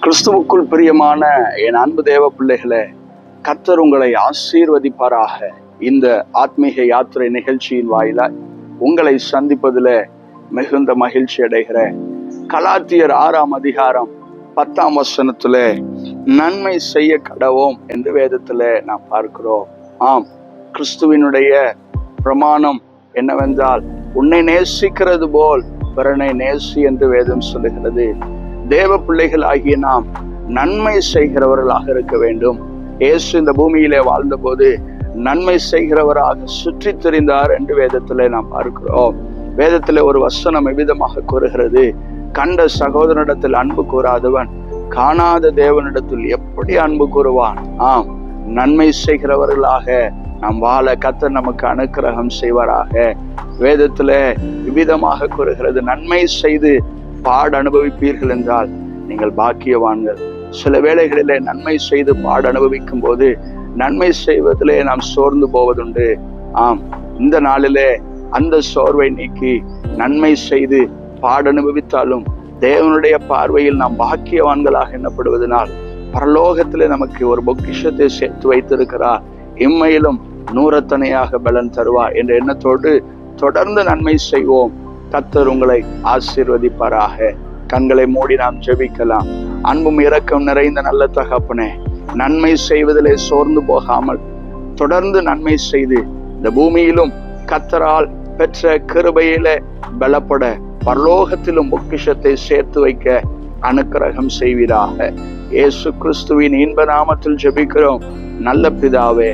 கிறிஸ்துவுக்குள் பிரியமான என் அன்பு தேவ பிள்ளைகளே, கர்த்தர் உங்களை ஆசீர்வதிப்பாராக. இந்த ஆத்மீக யாத்திரை நிகழ்ச்சியின் வாயிலாய் உங்களை சந்திப்பதில் மிகுந்த மகிழ்ச்சி அடைகிறேன். கலாத்தியர் 6ஆம் அதிகாரம் 10ஆம் வசனத்துல நன்மை செய்ய கடவோம் என்று வேதத்துல நாம் பார்க்கிறோம். ஆம், கிறிஸ்துவினுடைய பிரமாணம் என்னவென்றால், உன்னை நேசிக்கிறது போல் பிறனை நேசி என்று வேதம் சொல்லுகிறது. தேவ பிள்ளைகள் ஆகிய நாம் நன்மை செய்கிறவர்களாக இருக்க வேண்டும். இயேசு இந்த பூமியிலே வாழ்ந்த போது நன்மை செய்கிறவராக சுற்றி திரிந்தார் என்று வேதத்திலே நாம் பார்க்கிறோம். வேதத்திலே ஒரு வசனம் எவ்விதமாக கூறுகிறது, கண்ட சகோதரனிடத்தில் அன்பு கூறாதவன் காணாத தேவனிடத்தில் எப்படி அன்பு கூறுவான்? ஆம், நன்மை செய்கிறவர்களாக நாம் வாழ கர்த்தர் நமக்கு அனுக்கிரகம் செய்வாராக. வேதத்துல இவ்விதமாக கூறுகிறது, நன்மை செய்து பாடு அனுபவிப்பீர்கள் என்றால் நீங்கள் பாக்கியவான்கள். சில வேளைகளிலே நன்மை செய்து பாடு அனுபவிக்கும் போது நன்மை செய்வதிலே நாம் சோர்ந்து போவதுண்டு. ஆம், இந்த நாளிலே அந்த சோர்வை நீக்கி நன்மை செய்து பாடு அனுபவித்தாலும் தேவனுடைய பார்வையில் நாம் பாக்கியவான்களாக எண்ணப்படுவதனால் பரலோகத்திலே நமக்கு ஒரு பொக்கிஷத்தை சேர்த்து வைத்திருக்கிறார். இம்மையிலும் நூறத்தனையாக பலன் தருவார் என்ற எண்ணத்தோடு தொடர்ந்து நன்மை செய்வோம். கர்த்தர் உங்களை ஆசீர்வதிப்பாராக. கண்களை மூடி நாம் ஜெபிக்கலாம். அன்பும் இரக்கம் நிறைந்த நல்ல தகப்பனே, நன்மை செய்வதிலே சோர்ந்து போகாமல் தொடர்ந்து நன்மை செய்து இந்த பூமியிலும் கர்த்தரால் பெற்ற கிருபையிலே பலப்பட பரலோகத்திலும் பொக்கிஷத்தை சேர்த்து வைக்க அனுக்கிரகம் செய்வீராக. இயேசு கிறிஸ்துவின் இன்ப நாமத்தில் ஜெபிக்கிறோம் நல்ல பிதாவே,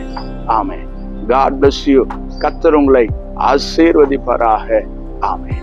ஆமென். God bless you. கர்த்தர் உங்களை ஆசீர்வதிப்பாராக. ஆமென்.